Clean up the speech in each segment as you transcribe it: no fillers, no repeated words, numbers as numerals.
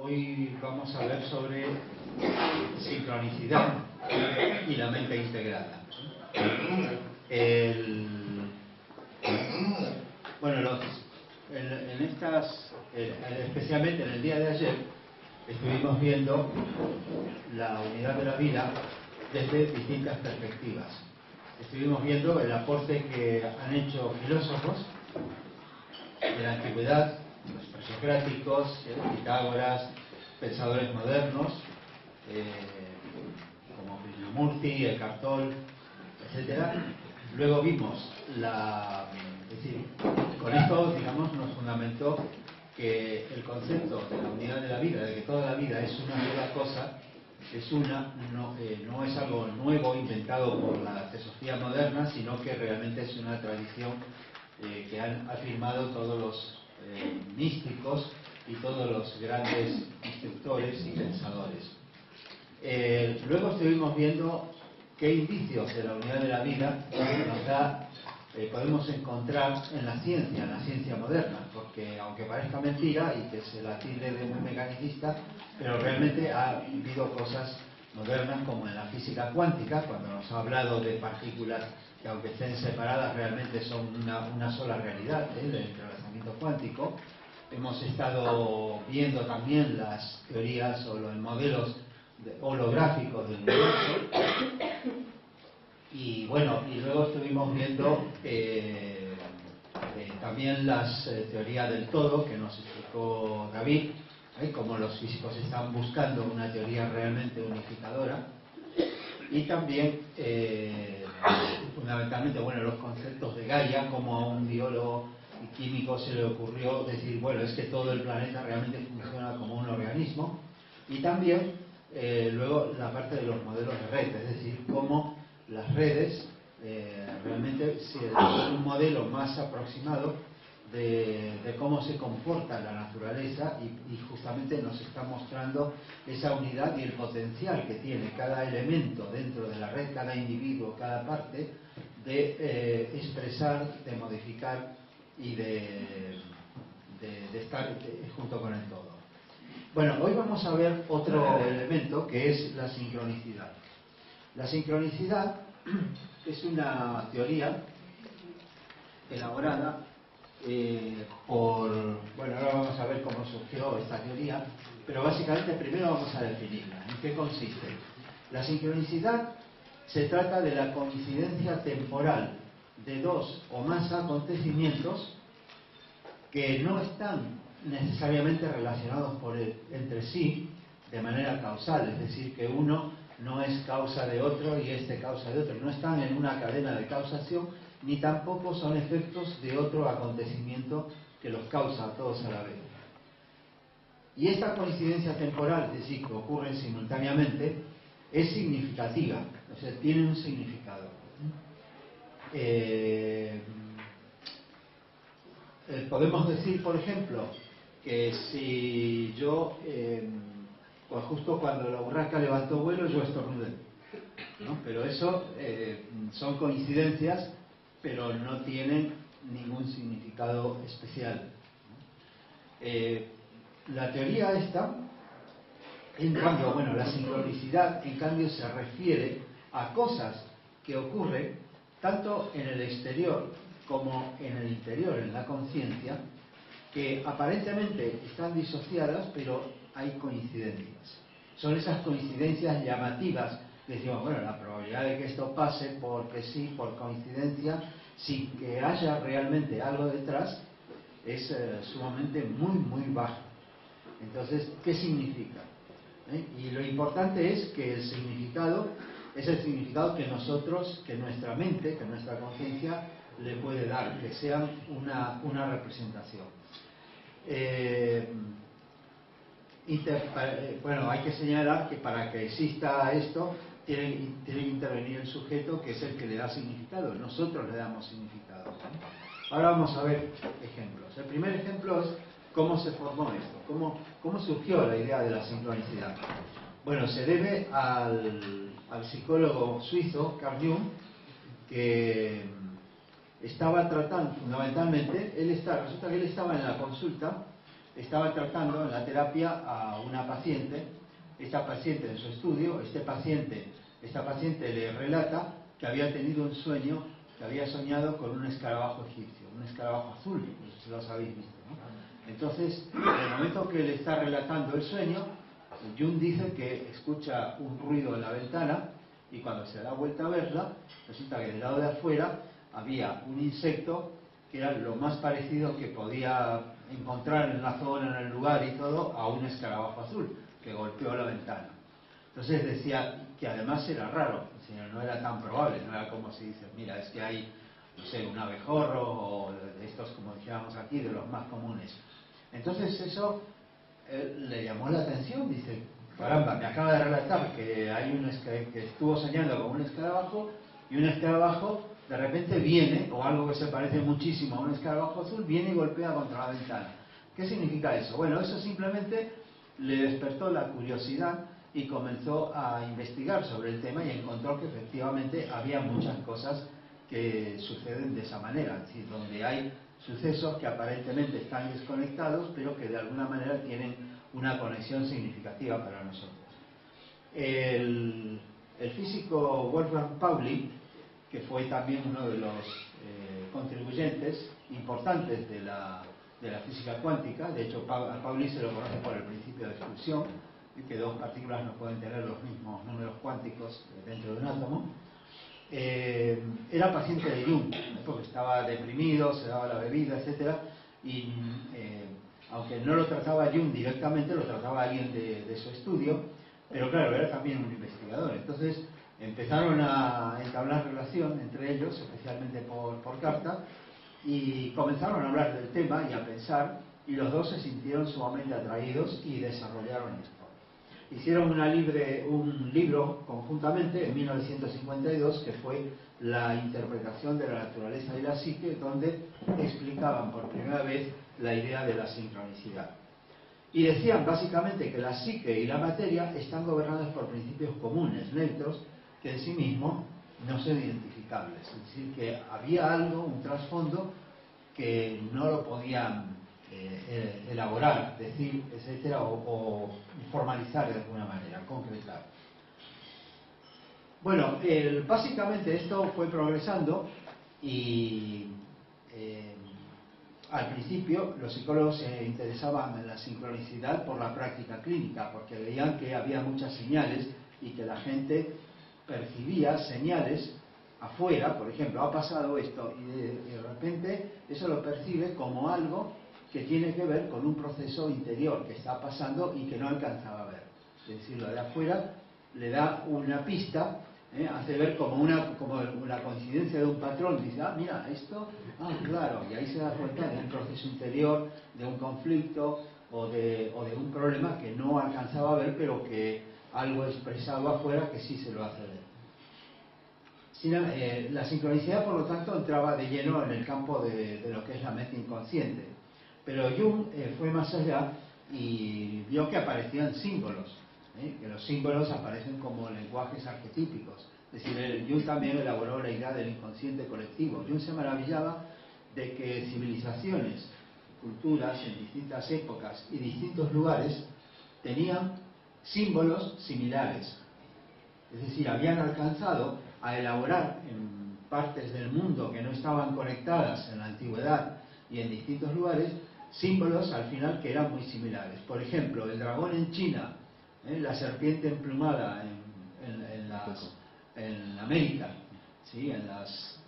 Hoy vamos a ver sobre sincronicidad y la mente integrada. Bueno, especialmente en el día de ayer, estuvimos viendo la unidad de la vida desde distintas perspectivas. Estuvimos viendo el aporte que han hecho filósofos de la antigüedad, los presocráticos, Pitágoras, pensadores modernos, como Krishnamurti, Eckhart Tolle, etc. Luego vimos es decir, con esto, digamos, nos fundamentó que el concepto de la unidad de la vida, de que toda la vida es una sola cosa, no es algo nuevo inventado por la teosofía moderna, sino que realmente es una tradición que han afirmado todos los místicos y todos los grandes instructores y pensadores. Luego estuvimos viendo qué indicios de la unidad de la vida podemos encontrar en la ciencia moderna, porque aunque parezca mentira y que se la tilde de muy mecanicista, pero realmente ha habido cosas modernas como en la física cuántica, cuando nos ha hablado de partículas que aunque estén separadas realmente son una sola realidad, el entrelazamiento cuántico. Hemos estado viendo también las teorías o los modelos holográficos del universo. Y bueno, y luego estuvimos viendo también las teorías del todo que nos explicó David, cómo los físicos están buscando una teoría realmente unificadora. Y también, fundamentalmente, bueno, los conceptos de Gaia, como a un biólogo y químico se le ocurrió decir, bueno, es que todo el planeta realmente funciona como un organismo. Y también, luego, la parte de los modelos de red, es decir, cómo las redes realmente son un modelo más aproximado de cómo se comporta la naturaleza y justamente nos está mostrando esa unidad y el potencial que tiene cada elemento dentro de la red, cada individuo, cada parte, de expresar, de modificar y de estar junto con el todo. Bueno, hoy vamos a ver otro elemento que es la sincronicidad. La sincronicidad es una teoría elaborada bueno, ahora vamos a ver cómo surgió esta teoría, pero básicamente primero vamos a definirla. ¿En qué consiste? La sincronicidad se trata de la coincidencia temporal de dos o más acontecimientos que no están necesariamente relacionados entre sí de manera causal, es decir, que uno no es causa de otro y este causa de otro, no están en una cadena de causación, ni tampoco son efectos de otro acontecimiento que los causa a todos a la vez. Y esta coincidencia temporal, es decir, que ocurren simultáneamente, es significativa, o sea, tiene un significado. Podemos decir, por ejemplo, que si yo, pues justo cuando la urraca levantó vuelo, yo estornudé, ¿no? Pero eso son coincidencias, pero no tienen ningún significado especial. La teoría esta, en cambio, bueno, la sincronicidad, en cambio, se refiere a cosas que ocurren tanto en el exterior como en el interior, en la conciencia, que aparentemente están disociadas, pero hay coincidencias. Son esas coincidencias llamativas. Decimos, bueno, la probabilidad de que esto pase porque sí, por coincidencia, sin que haya realmente algo detrás, es sumamente muy baja. Entonces, ¿qué significa? Y lo importante es que el significado es el significado que nosotros, que nuestra mente, que nuestra conciencia le puede dar, que sea una representación. Bueno, hay que señalar que para que exista esto tiene que intervenir el sujeto, que es el que le da significado. Nosotros le damos significado. Ahora vamos a ver ejemplos. El primer ejemplo es cómo se formó esto, cómo surgió la idea de la sincronicidad. Bueno, se debe al psicólogo suizo Carl Jung, que estaba tratando fundamentalmente, resulta que él estaba en la consulta estaba tratando en la terapia a una paciente. Esta paciente en su estudio, esta paciente le relata que había tenido un sueño, que había soñado con un escarabajo egipcio, un escarabajo azul, no sé si los habéis visto, ¿no? Entonces, en el momento que le está relatando el sueño, Jung dice que escucha un ruido en la ventana y cuando se da vuelta a verla, resulta que del lado de afuera había un insecto que era lo más parecido que podía encontrar en la zona, en el lugar y todo, a un escarabajo azul que golpeó la ventana. Entonces decía que además era raro, no era tan probable, no era como si dices, mira, es que hay, no sé, un abejorro o de estos, como decíamos aquí, de los más comunes. Entonces eso le llamó la atención, dice, caramba, me acaba de relatar que hay que estuvo soñando con un escarabajo y un escarabajo de repente viene, o algo que se parece muchísimo a un escarabajo azul, viene y golpea contra la ventana. ¿Qué significa eso? Bueno, eso simplemente le despertó la curiosidad y comenzó a investigar sobre el tema y encontró que efectivamente había muchas cosas que suceden de esa manera, es decir, donde hay sucesos que aparentemente están desconectados, pero que de alguna manera tienen una conexión significativa para nosotros. El físico Wolfgang Pauli, que fue también uno de los contribuyentes importantes de la física cuántica, de hecho a Pauli se lo conoce por el principio de exclusión, que dos partículas no pueden tener los mismos números cuánticos dentro de un átomo. Era paciente de Jung, porque estaba deprimido, se daba la bebida, etc. Y aunque no lo trataba Jung directamente, lo trataba alguien de su estudio, pero claro, era también un investigador. Entonces empezaron a entablar relación entre ellos, especialmente por carta, y comenzaron a hablar del tema y a pensar, y los dos se sintieron sumamente atraídos y desarrollaron esto. Hicieron un libro conjuntamente en 1952 que fue la interpretación de la naturaleza y la psique, donde explicaban por primera vez la idea de la sincronicidad. Y decían básicamente que la psique y la materia están gobernadas por principios comunes, neutros, que en sí mismos no son identificables. Es decir, que había algo, un trasfondo, que no lo podían elaborar, decir, etcétera, o formalizar de alguna manera, concretar. Bueno, básicamente esto fue progresando y al principio los psicólogos se interesaban en la sincronicidad por la práctica clínica, porque veían que había muchas señales y que la gente percibía señales afuera. Por ejemplo, ha pasado esto y de repente eso lo percibe como algo que tiene que ver con un proceso interior que está pasando y que no alcanzaba a ver. Es decir, lo de afuera le da una pista, hace ver como la coincidencia de un patrón. Dice, ah, mira, esto, claro, y ahí se da cuenta de un proceso interior, de un conflicto o de un problema que no alcanzaba a ver, pero que algo expresado afuera que sí se lo hace ver. La sincronicidad, por lo tanto, entraba de lleno en el campo de lo que es la mente inconsciente. Pero Jung fue más allá y vio que aparecían símbolos, que los símbolos aparecen como lenguajes arquetípicos. Es decir, Jung también elaboró la idea del inconsciente colectivo. Jung se maravillaba de que civilizaciones, culturas en distintas épocas y distintos lugares tenían símbolos similares. Es decir, habían alcanzado a elaborar en partes del mundo que no estaban conectadas en la antigüedad y en distintos lugares, símbolos al final que eran muy similares. Por ejemplo, el dragón en China, la serpiente emplumada en América, ¿sí? en las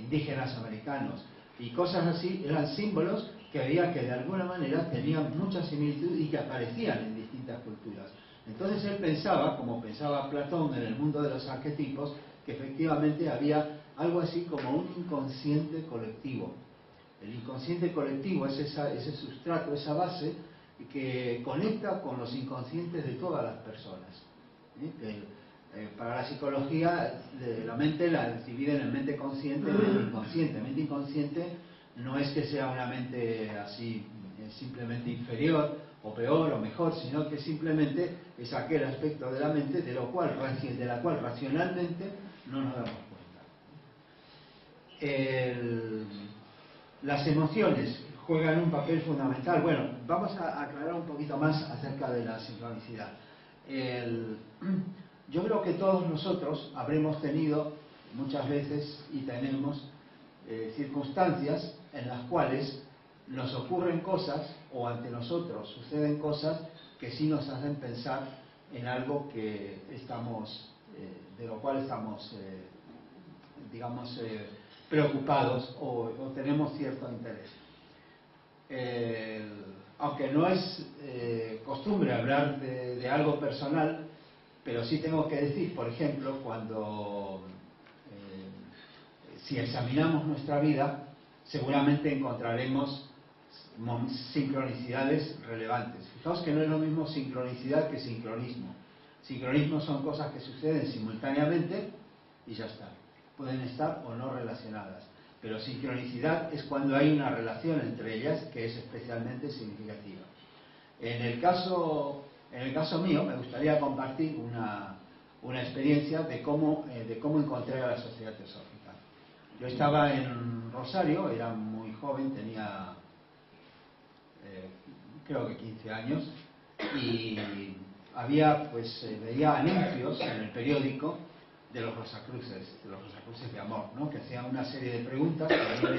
indígenas americanos, y cosas así, eran símbolos que veía que de alguna manera tenían mucha similitud y que aparecían en distintas culturas. Entonces él pensaba, como pensaba Platón en el mundo de los arquetipos, que efectivamente había algo así como un inconsciente colectivo. El inconsciente colectivo es ese sustrato, esa base que conecta con los inconscientes de todas las personas. Para la psicología, la mente la dividen en mente consciente y mente inconsciente. Mente inconsciente no es que sea una mente así simplemente inferior o peor o mejor, sino que simplemente es aquel aspecto de la mente de la cual racionalmente no nos damos cuenta. Las emociones juegan un papel fundamental. Bueno, vamos a aclarar un poquito más acerca de la sincronicidad. Yo creo que todos nosotros habremos tenido muchas veces y tenemos circunstancias en las cuales nos ocurren cosas o ante nosotros suceden cosas que sí nos hacen pensar en algo que estamos, de lo cual estamos, digamos, preocupados o tenemos cierto interés. Aunque no es costumbre hablar de algo personal, pero sí tengo que decir, por ejemplo, cuando si examinamos nuestra vida, seguramente encontraremos sincronicidades relevantes. Fijaos que no es lo mismo sincronicidad que sincronismo. Sincronismo son cosas que suceden simultáneamente y ya está. Pueden estar o no relacionadas. Pero sincronicidad es cuando hay una relación entre ellas que es especialmente significativa. En el caso mío, me gustaría compartir una experiencia de cómo encontré a la Sociedad Teosófica. Yo estaba en Rosario, era muy joven, tenía creo que 15 años, y había, veía anuncios en el periódico de los Rosacruces de amor, ¿no? Que hacían una serie de preguntas que a mí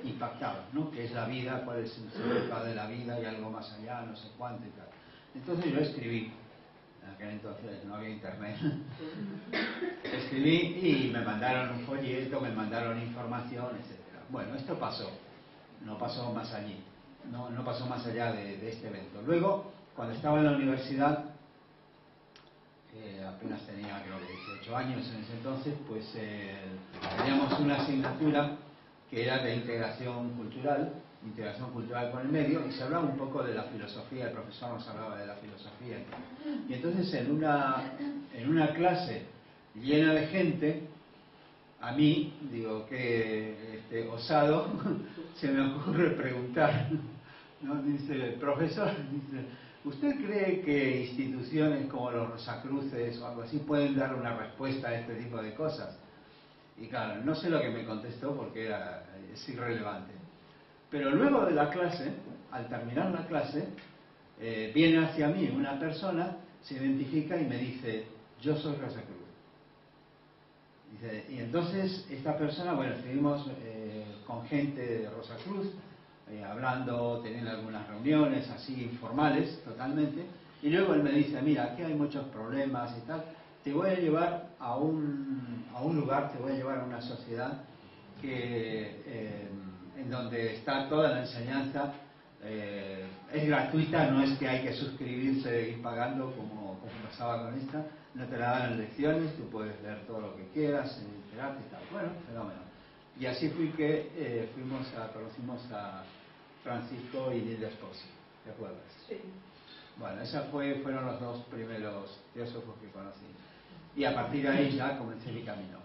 me impactaban, ¿no? ¿Qué es la vida? ¿Cuál es el significado de la vida? ¿Y algo más allá? No sé cuánto y tal. Entonces yo escribí, en aquel entonces no había internet, escribí y me mandaron un folleto, me mandaron información, etc. Bueno, esto pasó, no pasó más allí, no pasó más allá de este evento. Luego, cuando estaba en la universidad, apenas tenía creo que 18 años en ese entonces, pues teníamos una asignatura que era de integración cultural con el medio, y se hablaba un poco de la filosofía, el profesor nos hablaba de la filosofía. Y entonces en una clase llena de gente, a mí, digo, que osado, se me ocurre preguntar, ¿no? Dice el profesor, dice, ¿usted cree que instituciones como los Rosacruces o algo así pueden dar una respuesta a este tipo de cosas? Y claro, no sé lo que me contestó porque es irrelevante. Pero luego de la clase, al terminar la clase, viene hacia mí una persona, se identifica y me dice, yo soy Rosacruz. Dice, y entonces esta persona, bueno, estuvimos con gente de Rosacruz, hablando, teniendo algunas reuniones así informales totalmente, y luego él me dice, mira, aquí hay muchos problemas y tal, te voy a llevar a un lugar, te voy a llevar a una sociedad en donde está toda la enseñanza, es gratuita, no es que hay que suscribirse e ir pagando como pasaba con esta, no te la dan en lecciones, tú puedes leer todo lo que quieras, enterarte y tal. Bueno, fenómeno. Y así fui que conocimos a Francisco y Lidia Esposi, ¿te acuerdas? Sí. Bueno, esos fueron los dos primeros teósofos que conocí. Y a partir de ahí ya comencé mi camino.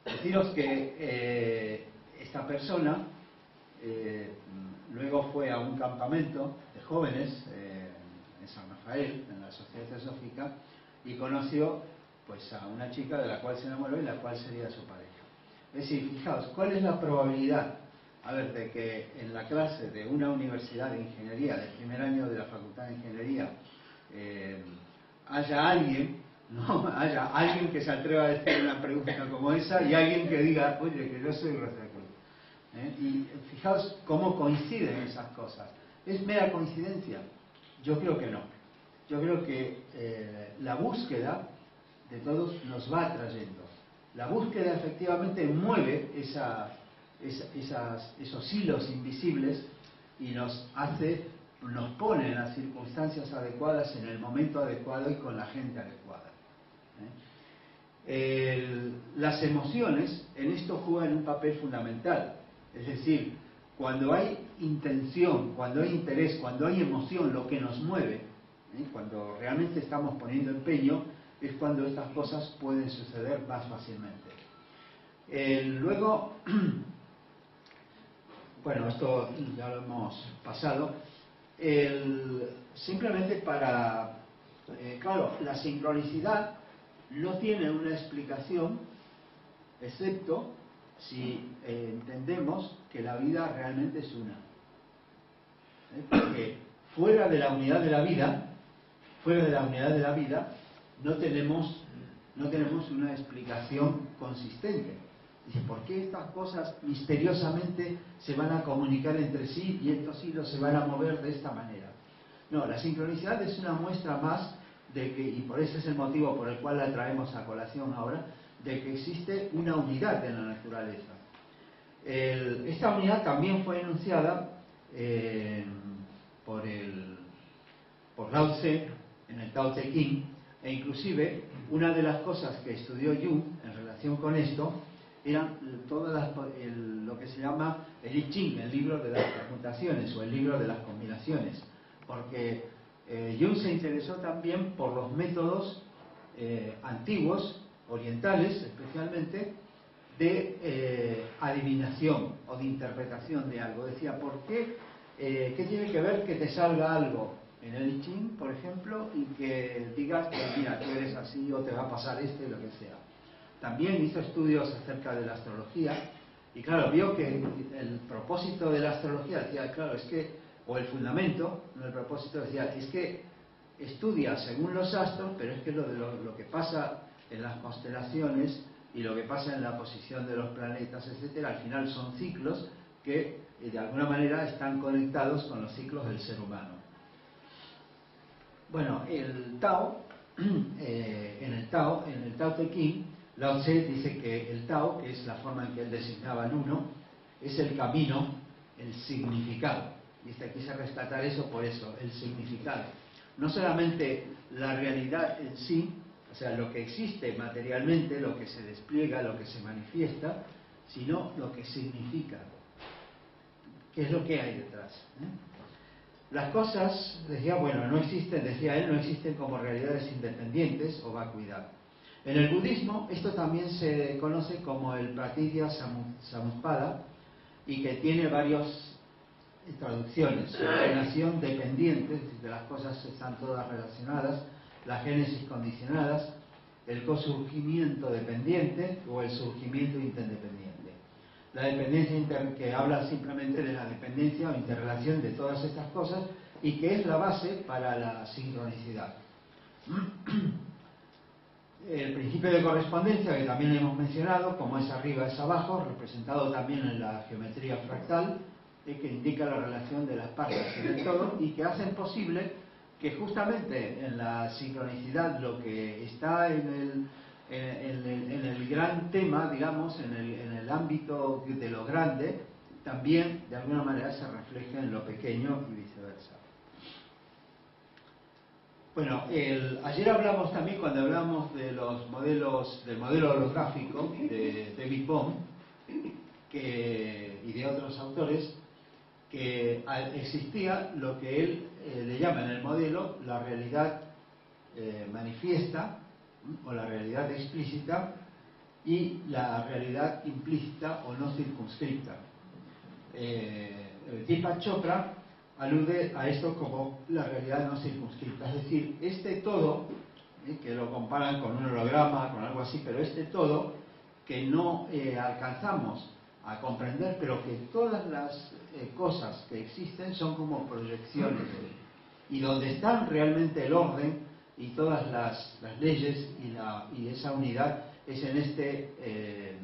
Deciros que esta persona luego fue a un campamento de jóvenes en San Rafael, en la Sociedad Teosófica, y conoció pues a una chica de la cual se enamoró y la cual sería su pareja. Es decir, fijaos, ¿cuál es la probabilidad, a ver, de que en la clase de una universidad de ingeniería, del primer año de la Facultad de Ingeniería, haya alguien que se atreva a decir una pregunta como esa y alguien que diga, oye, que yo soy Rosacruz? Y fijaos cómo coinciden esas cosas. ¿Es mera coincidencia? Yo creo que no. Yo creo que la búsqueda de todos nos va atrayendo. La búsqueda efectivamente mueve esos hilos invisibles y nos pone en las circunstancias adecuadas, en el momento adecuado y con la gente adecuada. Las emociones en esto juegan un papel fundamental. Es decir, cuando hay intención, cuando hay interés, cuando hay emoción, lo que nos mueve, cuando realmente estamos poniendo empeño, es cuando estas cosas pueden suceder más fácilmente. Luego, bueno, esto ya lo hemos pasado. Simplemente claro, la sincronicidad no tiene una explicación, excepto si entendemos que la vida realmente es una. que fuera de la unidad de la vida, no tenemos una explicación consistente. Dice, ¿por qué estas cosas misteriosamente se van a comunicar entre sí y estos hilos se van a mover de esta manera? No, la sincronicidad es una muestra más de que, y por ese es el motivo por el cual la traemos a colación ahora, de que existe una unidad en la naturaleza. Esta unidad también fue enunciada por Lao Tse en el Tao Te Ching, e inclusive una de las cosas que estudió Jung en relación con esto eran lo que se llama el I Ching, el libro de las transmutaciones o el libro de las combinaciones, porque Jung se interesó también por los métodos antiguos, orientales especialmente, de adivinación o de interpretación de algo. Decía, ¿por qué? ¿Qué tiene que ver que te salga algo en el I Ching, por ejemplo, y que digas que mira, tú eres así o te va a pasar esto y lo que sea? También hizo estudios acerca de la astrología y claro, vio que el propósito de la astrología, decía, claro, es que, o el fundamento, no el propósito, decía, es que estudia según los astros, pero es que lo que pasa en las constelaciones y lo que pasa en la posición de los planetas, etcétera, al final son ciclos que de alguna manera están conectados con los ciclos del ser humano. Bueno, el Tao, en el Tao Te Ching, Lao Tse dice que el Tao, que es la forma en que él designaba el uno, es el camino, el significado. Y quise rescatar eso por eso, el significado. No solamente la realidad en sí, o sea, lo que existe materialmente, lo que se despliega, lo que se manifiesta, sino lo que significa. ¿Qué es lo que hay detrás? Las cosas, decía, bueno, no existen, decía él, no existen como realidades independientes o vacuidad. En el budismo, esto también se conoce como el Pratitya Samutpada y que tiene varias traducciones. La relación dependiente, de las cosas están todas relacionadas, la génesis condicionadas, el cosurgimiento dependiente o el surgimiento interdependiente. La dependencia que habla simplemente de la dependencia o interrelación de todas estas cosas y que es la base para la sincronicidad. El principio de correspondencia, que también hemos mencionado, como es arriba es abajo, representado también en la geometría fractal, que indica la relación de las partes del todo y que hacen posible que justamente en la sincronicidad lo que está en el gran tema, digamos, en el ámbito de lo grande, también de alguna manera se refleja en lo pequeño y viceversa. Bueno, ayer hablamos también, cuando hablamos de los modelos, del modelo holográfico de David Bohm y de otros autores, que existía lo que él le llama en el modelo la realidad manifiesta o la realidad explícita y la realidad implícita o no circunscripta. Deepak Chopra alude a esto como la realidad no circunscripta, es decir, este todo, que lo comparan con un holograma, con algo así, pero este todo que no alcanzamos a comprender, pero que todas las cosas que existen son como proyecciones de él, y donde están realmente el orden y todas las leyes y esa unidad es en este,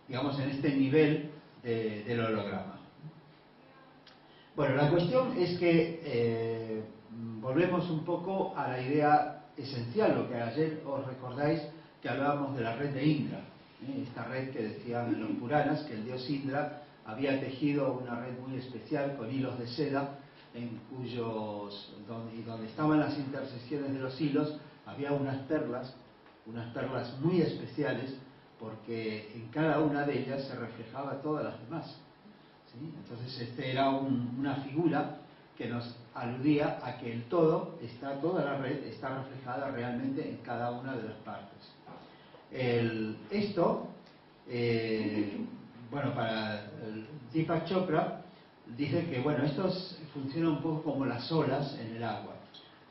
digamos, en este nivel del holograma. Bueno, la cuestión es que volvemos un poco a la idea esencial, lo que ayer os recordáis que hablábamos de la red de Indra, esta red que decían los Puranas que el dios Indra había tejido una red muy especial con hilos de seda, donde estaban las intersecciones de los hilos había unas perlas muy especiales, porque en cada una de ellas se reflejaba todas las demás. ¿Sí? Entonces era una figura que nos aludía a que el todo, toda la red está reflejada realmente en cada una de las partes. Bueno, para Deepak Chopra dice que bueno, esto funciona un poco como las olas en el agua.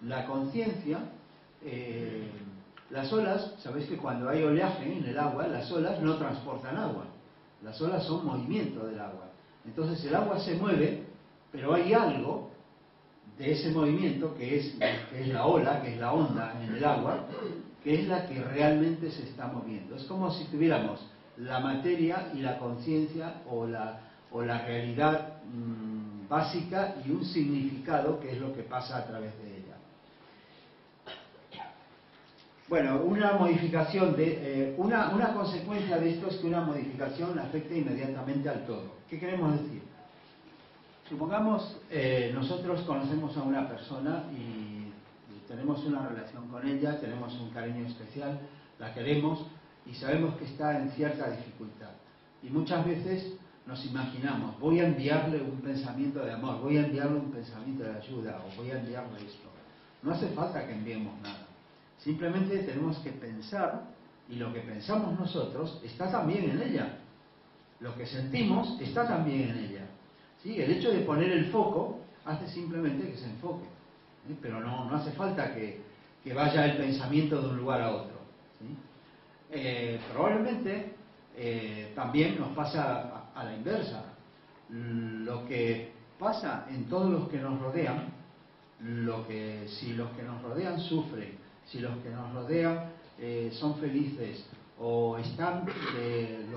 La conciencia, las olas, sabéis que cuando hay oleaje en el agua, las olas no transportan agua, las olas son movimiento del agua. Entonces el agua se mueve, pero hay algo de ese movimiento que es la ola, que es la onda en el agua, que es la que realmente se está moviendo. Es como si tuviéramos la materia y la conciencia o la realidad básica y un significado, que es lo que pasa a través de ella. Bueno, una modificación una consecuencia de esto es que una modificación afecta inmediatamente al todo. ¿Qué queremos decir? Supongamos, nosotros conocemos a una persona y tenemos una relación con ella, tenemos un cariño especial, la queremos y sabemos que está en cierta dificultad. Y muchas veces nos imaginamos, voy a enviarle un pensamiento de amor, voy a enviarle un pensamiento de ayuda, o voy a enviarle esto. No hace falta que enviemos nada. Simplemente tenemos que pensar, y lo que pensamos nosotros está también en ella. Lo que sentimos está también en ella. ¿Sí? El hecho de poner el foco hace simplemente que se enfoque. Pero no hace falta que vaya el pensamiento de un lugar a otro. ¿Sí? Probablemente también nos pasa a la inversa. Lo que pasa en todos los que nos rodean, si los que nos rodean sufren, si los que nos rodean son felices, o los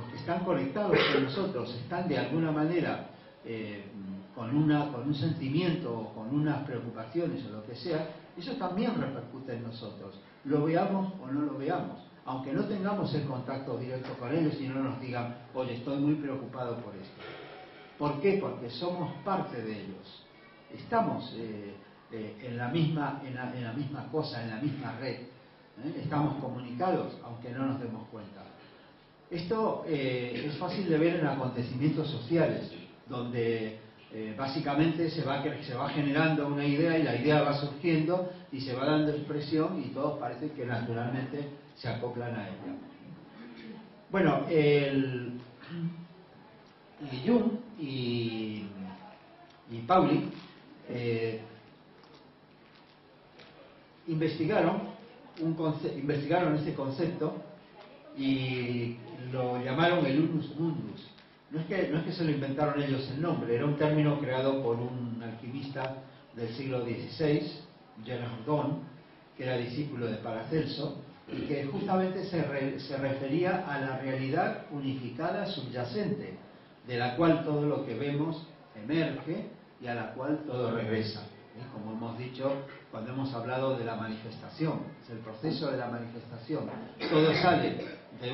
que están conectados con nosotros están de alguna manera con un sentimiento o con unas preocupaciones o lo que sea, eso también repercute en nosotros, lo veamos o no lo veamos, aunque no tengamos el contacto directo con ellos y no nos digan, oye, estoy muy preocupado por esto. ¿Por qué? Porque somos parte de ellos, estamos en la misma cosa, en la misma red, estamos comunicados aunque no nos demos cuenta. Esto es fácil de ver en acontecimientos sociales, donde básicamente se va generando una idea y la idea va surgiendo y se va dando expresión y todos parece que naturalmente se acoplan a ella. Bueno, Jung y Pauli investigaron este concepto y lo llamaron el unus mundus. No es que se lo inventaron ellos el nombre, era un término creado por un alquimista del siglo XVI, Gerard Done, que era discípulo de Paracelso, y que justamente se refería a la realidad unificada subyacente, de la cual todo lo que vemos emerge y a la cual todo regresa. Como hemos dicho cuando hemos hablado de la manifestación, es el proceso de la manifestación. Todo sale de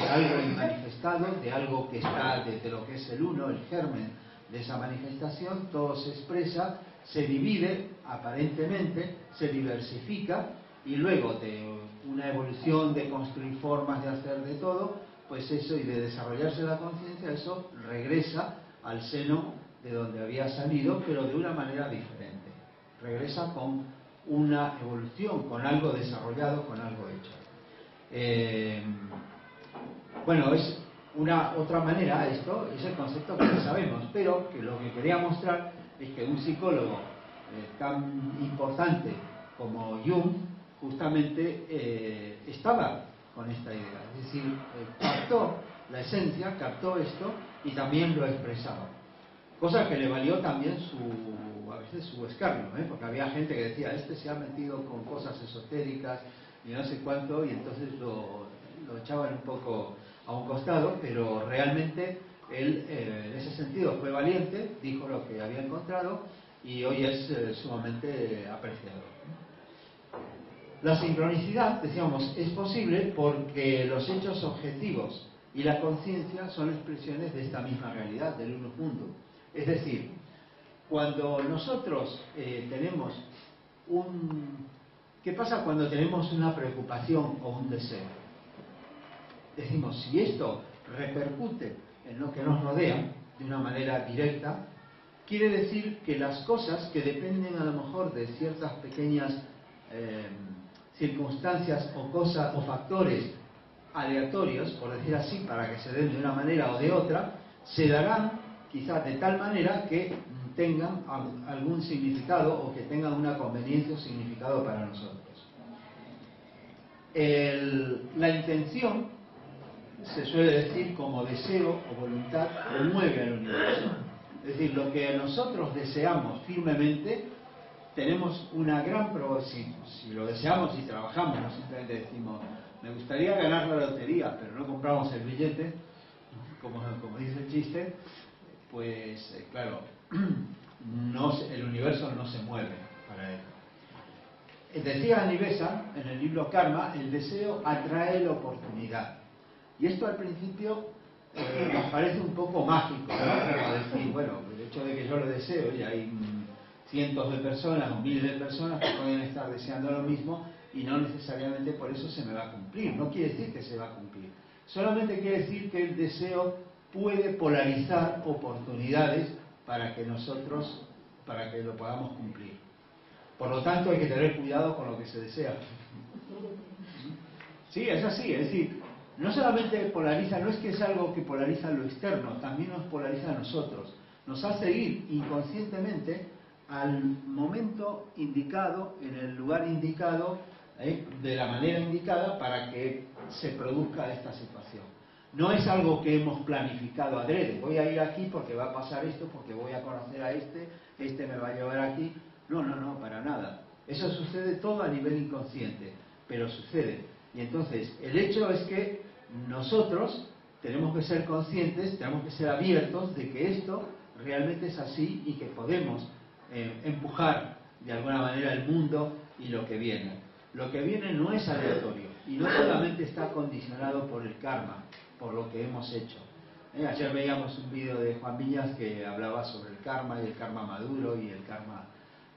algo inmanifestado, de algo que está desde lo que es el uno, el germen de esa manifestación, todo se expresa, se divide aparentemente, se diversifica y luego de una evolución de construir formas de hacer de todo, pues eso y de desarrollarse la conciencia, eso regresa al seno de donde había salido, pero de una manera diferente. Regresa con una evolución, con algo desarrollado, con algo hecho. Bueno, es otra manera, esto es el concepto que ya sabemos, pero que lo que quería mostrar es que un psicólogo tan importante como Jung justamente estaba con esta idea, es decir, captó la esencia, captó esto y también lo expresaba, cosa que le valió también a veces su escarnio, porque había gente que decía, este se ha metido con cosas esotéricas y no sé cuánto, y entonces lo echaban un poco a un costado, pero realmente él en ese sentido fue valiente, dijo lo que había encontrado y hoy es sumamente apreciado. La sincronicidad, decíamos, es posible porque los hechos objetivos y la conciencia son expresiones de esta misma realidad, del unus mundus. Es decir, cuando nosotros tenemos ¿qué pasa cuando tenemos una preocupación o un deseo? Decimos, si esto repercute en lo que nos rodea de una manera directa, quiere decir que las cosas que dependen a lo mejor de ciertas pequeñas circunstancias o factores aleatorios, por decir así, para que se den de una manera o de otra, se darán quizás de tal manera que tengan algún significado o que tengan una conveniencia o significado para nosotros. La intención, se suele decir como deseo o voluntad, mueve al universo. Es decir, lo que nosotros deseamos firmemente tenemos una gran probabilidad, si lo deseamos y trabajamos, no simplemente decimos, me gustaría ganar la lotería, pero no compramos el billete, como dice el chiste, pues claro, el universo no se mueve para ello. Decía Nivesa en el libro Karma, el deseo atrae la oportunidad. Y esto al principio nos parece un poco mágico, ¿no? Como decir, bueno, el hecho de que yo lo deseo, y hay cientos de personas o miles de personas que pueden estar deseando lo mismo y no necesariamente por eso se me va a cumplir. No quiere decir que se va a cumplir. Solamente quiere decir que el deseo puede polarizar oportunidades para que lo podamos cumplir. Por lo tanto, hay que tener cuidado con lo que se desea. Sí, es así. Es decir, no solamente polariza, no es que es algo que polariza lo externo, también nos polariza a nosotros. Nos hace ir inconscientemente al momento indicado, en el lugar indicado, de la manera indicada para que se produzca esta situación. No es algo que hemos planificado adrede. Voy a ir aquí porque va a pasar esto, porque voy a conocer a este me va a llevar aquí. No, para nada. Eso sucede todo a nivel inconsciente, pero sucede. Y entonces, el hecho es que nosotros tenemos que ser conscientes, tenemos que ser abiertos de que esto realmente es así y que podemos empujar de alguna manera el mundo y lo que viene. Lo que viene no es aleatorio y no solamente está condicionado por el karma, por lo que hemos hecho. Ayer veíamos un vídeo de Juan Viñas que hablaba sobre el karma y el karma maduro y el karma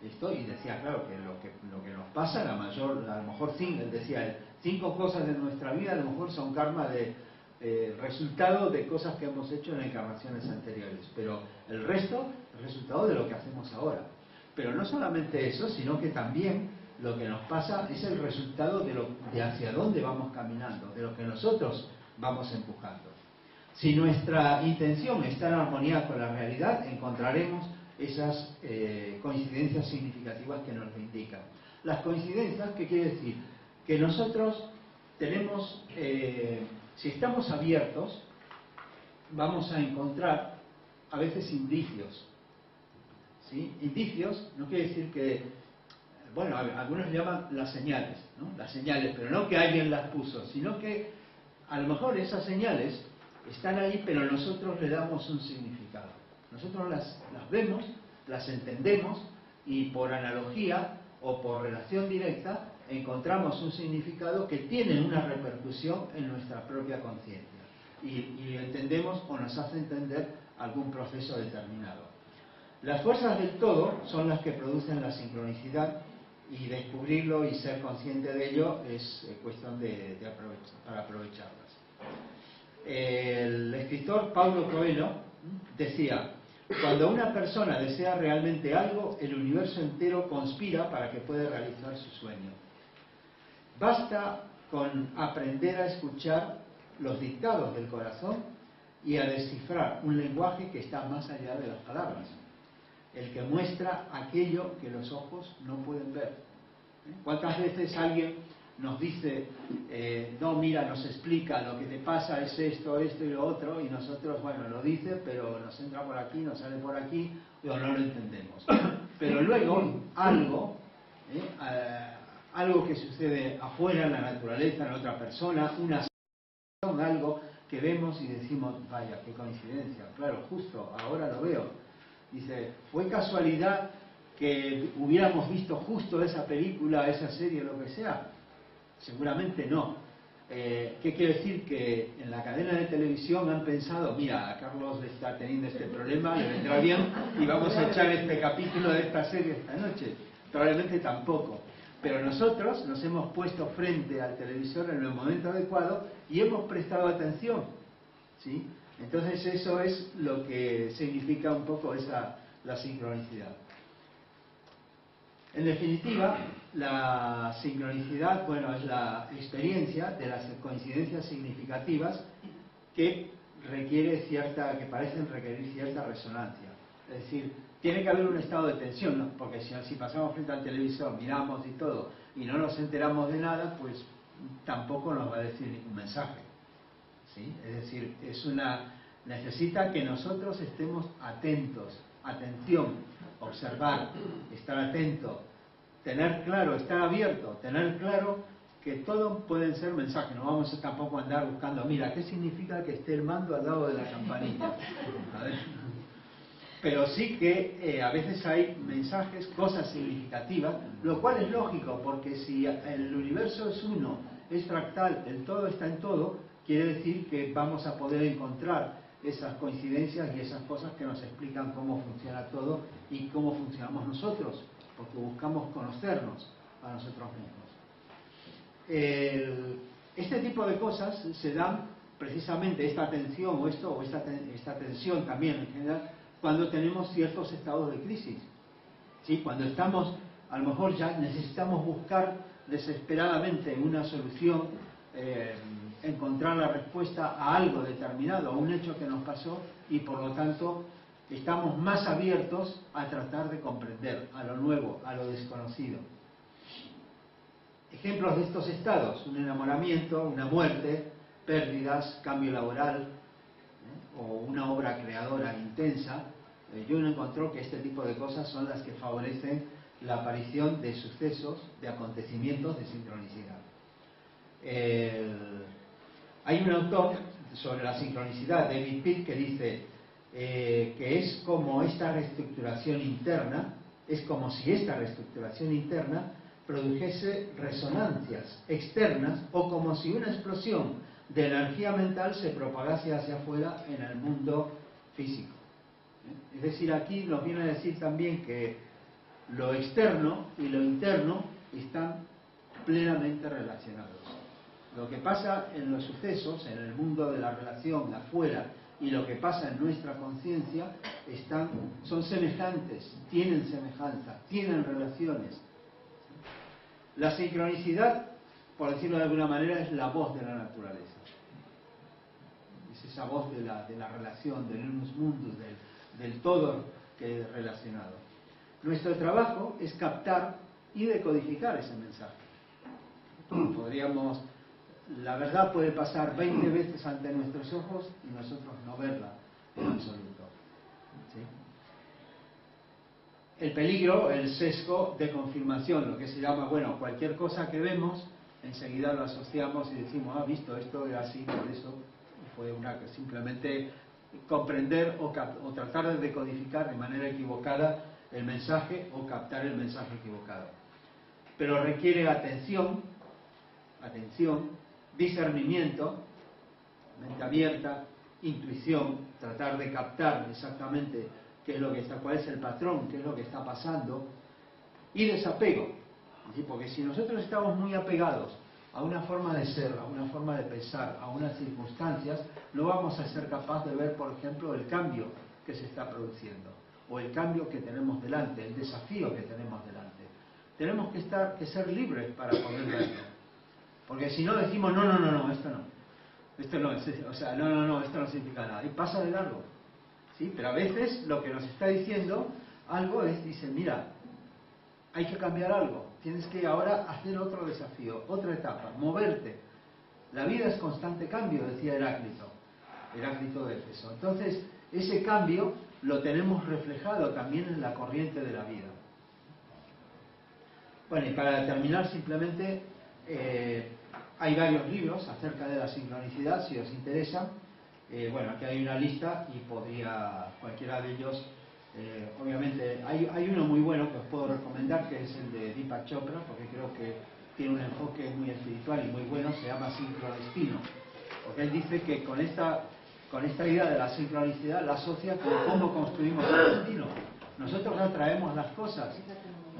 y decía, claro, que lo que nos pasa, a lo mejor él decía, 5 cosas de nuestra vida a lo mejor son karma de resultado de cosas que hemos hecho en encarnaciones anteriores, pero el resto es resultado de lo que hacemos ahora. Pero no solamente eso, sino que también lo que nos pasa es el resultado de hacia dónde vamos caminando, de lo que nosotros vamos empujando. Si nuestra intención está en armonía con la realidad, encontraremos esas coincidencias significativas que nos lo indican. Las coincidencias, ¿qué quiere decir? Que nosotros tenemos, si estamos abiertos, vamos a encontrar a veces indicios. ¿Sí? Indicios no quiere decir que, bueno, algunos llaman las señales, ¿no? Las señales, pero no que alguien las puso, sino que a lo mejor esas señales están ahí, pero nosotros le damos un significado. Nosotros las vemos, las entendemos y por analogía o por relación directa encontramos un significado que tiene una repercusión en nuestra propia conciencia y entendemos o nos hace entender algún proceso determinado. Las fuerzas del todo son las que producen la sincronicidad y descubrirlo y ser consciente de ello es cuestión para aprovecharlas. El escritor Paulo Coelho decía, cuando una persona desea realmente algo, el universo entero conspira para que pueda realizar su sueño. Basta con aprender a escuchar los dictados del corazón y a descifrar un lenguaje que está más allá de las palabras, el que muestra aquello que los ojos no pueden ver. ¿Cuántas veces alguien nos dice, no, mira, nos explica lo que te pasa es esto y lo otro, y nosotros, bueno, lo dice, pero nos entra por aquí, nos sale por aquí, o no lo entendemos. Pero luego, algo que sucede afuera, en la naturaleza, en otra persona, una situación, algo que vemos y decimos, vaya, qué coincidencia, claro, justo, ahora lo veo. Dice, ¿fue casualidad que hubiéramos visto justo esa película, esa serie, lo que sea? Seguramente no. ¿Qué quiere decir? Que en la cadena de televisión han pensado, mira, a Carlos le está teniendo este problema, le vendrá bien y vamos a echar este capítulo de esta serie esta noche. Probablemente tampoco. Pero nosotros nos hemos puesto frente al televisor en el momento adecuado y hemos prestado atención, ¿sí? Entonces eso es lo que significa un poco la sincronicidad. En definitiva, la sincronicidad, bueno, es la experiencia de las coincidencias significativas que parecen requerir cierta resonancia. Es decir, tiene que haber un estado de tensión, ¿no? Porque si pasamos frente al televisor, miramos y todo, y no nos enteramos de nada, pues tampoco nos va a decir ningún mensaje. ¿Sí? Es decir, necesita que nosotros estemos atentos, atención, observar, estar atento, tener claro, estar abierto, tener claro que todo pueden ser mensajes. No vamos a tampoco andar buscando, mira, ¿qué significa que esté el mando al lado de la campanilla? A ver. Pero sí que a veces hay mensajes, cosas significativas, lo cual es lógico, porque si el universo es uno, es fractal, el todo está en todo, quiere decir que vamos a poder encontrar esas coincidencias y esas cosas que nos explican cómo funciona todo y cómo funcionamos nosotros, porque buscamos conocernos a nosotros mismos. Este tipo de cosas se dan precisamente, esta atención o esta tensión también en general, cuando tenemos ciertos estados de crisis. ¿Sí? Cuando estamos, a lo mejor ya necesitamos buscar desesperadamente una solución, encontrar la respuesta a algo determinado, a un hecho que nos pasó, y por lo tanto estamos más abiertos a tratar de comprender a lo nuevo, a lo desconocido. Ejemplos de estos estados: un enamoramiento, una muerte, pérdidas, cambio laboral, o una obra creadora intensa. Jung encontró que este tipo de cosas son las que favorecen la aparición de sucesos, de acontecimientos de sincronicidad. Hay un autor sobre la sincronicidad, David Pitt, que dice que es como esta reestructuración interna, es como si esta reestructuración interna produjese resonancias externas, o como si una explosión de energía mental se propagase hacia afuera en el mundo físico. Es decir, aquí nos viene a decir también que lo externo y lo interno están plenamente relacionados. Lo que pasa en los sucesos, en el mundo de la relación afuera, y lo que pasa en nuestra conciencia son semejantes, tienen semejanza, tienen relaciones. La sincronicidad, por decirlo de alguna manera, es la voz de la naturaleza. Es esa voz de la relación, del unus mundus, del todo que es relacionado. Nuestro trabajo es captar y decodificar ese mensaje. La verdad puede pasar 20 veces ante nuestros ojos y nosotros no verla en absoluto. ¿Sí? El peligro, el sesgo de confirmación, lo que se llama, bueno, cualquier cosa que vemos, enseguida lo asociamos y decimos, visto, esto era así, por eso fue simplemente comprender o tratar de decodificar de manera equivocada el mensaje o captar el mensaje equivocado. Pero requiere atención, discernimiento, mente abierta, intuición, tratar de captar exactamente qué es lo que está, cuál es el patrón, qué es lo que está pasando, y desapego. ¿Sí? Porque si nosotros estamos muy apegados a una forma de ser, a una forma de pensar, a unas circunstancias, no vamos a ser capaces de ver, por ejemplo, el cambio que se está produciendo, o el cambio que tenemos delante, el desafío que tenemos delante. Tenemos que ser libres para poder verlo. Porque si no decimos, no, esto no. Esto no, esto no significa nada. Y pasa de largo. ¿Sí? Pero a veces lo que nos está diciendo algo dice, mira, hay que cambiar algo. Tienes que ahora hacer otro desafío, otra etapa, moverte. La vida es constante cambio, decía Heráclito de Éfeso. Entonces, ese cambio lo tenemos reflejado también en la corriente de la vida. Bueno, y para terminar simplemente, hay varios libros acerca de la sincronicidad, si os interesa. Bueno, aquí hay una lista y cualquiera de ellos, obviamente, hay uno muy bueno que os puedo recomendar, que es el de Deepak Chopra, porque creo que tiene un enfoque muy espiritual y muy bueno, se llama sincrodestino. Porque él dice que con esta idea de la sincronicidad la asocia con cómo construimos el destino. Nosotros atraemos las cosas.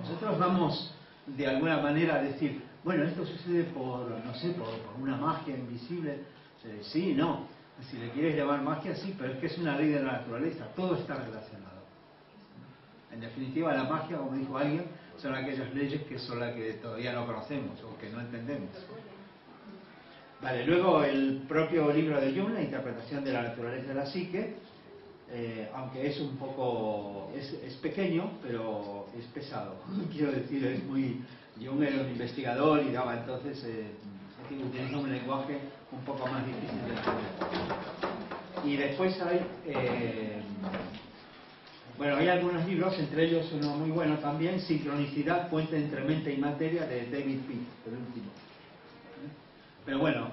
Nosotros vamos de alguna manera a decir, bueno, esto sucede por una magia invisible. Sí, no. Si le quieres llamar magia, sí, pero es que es una ley de la naturaleza. Todo está relacionado. En definitiva, la magia, como dijo alguien, son aquellas leyes que son las que todavía no conocemos o que no entendemos. Vale, luego el propio libro de Jung, La interpretación de la naturaleza de la psique, aunque es un poco, es pequeño, pero es pesado. Quiero decir, es muy... Jung era un investigador y daba entonces, utiliza un lenguaje un poco más difícil de entender. Y después hay Bueno, hay algunos libros, entre ellos uno muy bueno también, Sincronicidad, puente entre mente y materia, de David Pitt, el último. Pero bueno,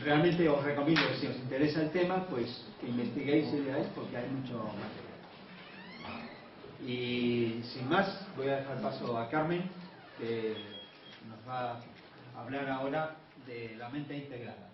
realmente os recomiendo que si os interesa el tema, pues que investiguéis y leáis, porque hay mucho material. Y sin más, voy a dejar paso a Carmen, que nos va a hablar ahora de la mente integrada.